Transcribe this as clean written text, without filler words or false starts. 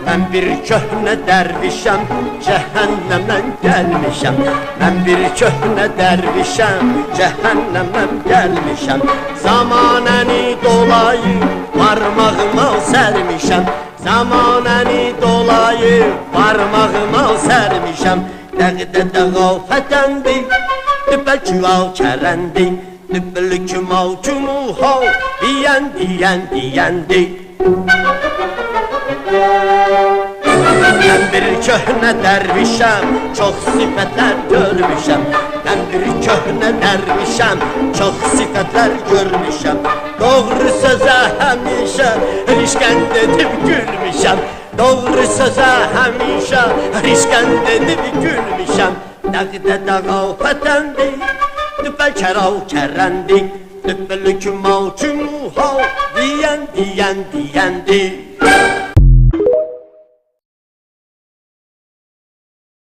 Mən bir köhnə dərvişəm, cəhənnəmdən gəlmişəm. Mən bir köhnə dərvişəm, cəhənnəmdən gəlmişəm. Zamanəni dolayı barmağıma sərmişəm. Zamanəni dolayı barmağıma sərmişəm. Dəqdədə qafətəndi, dübəlküval kərəndi. Dübəlkümal cumuhal, deyəndi. Mən bir köhnə dərvişəm, çox sifətlər görmüşəm. Mən bir köhnə dərvişəm, çox sifətlər görmüşəm. Doğru sözə həmişə rişkənd edib gülmüşəm. Doğru sözə həmişə rişkənd edib gülmüşəm. Dəqdədə qafətəndi, dübəlkəral kərəndi. Dübəlkümal cumuhal, deyəndi.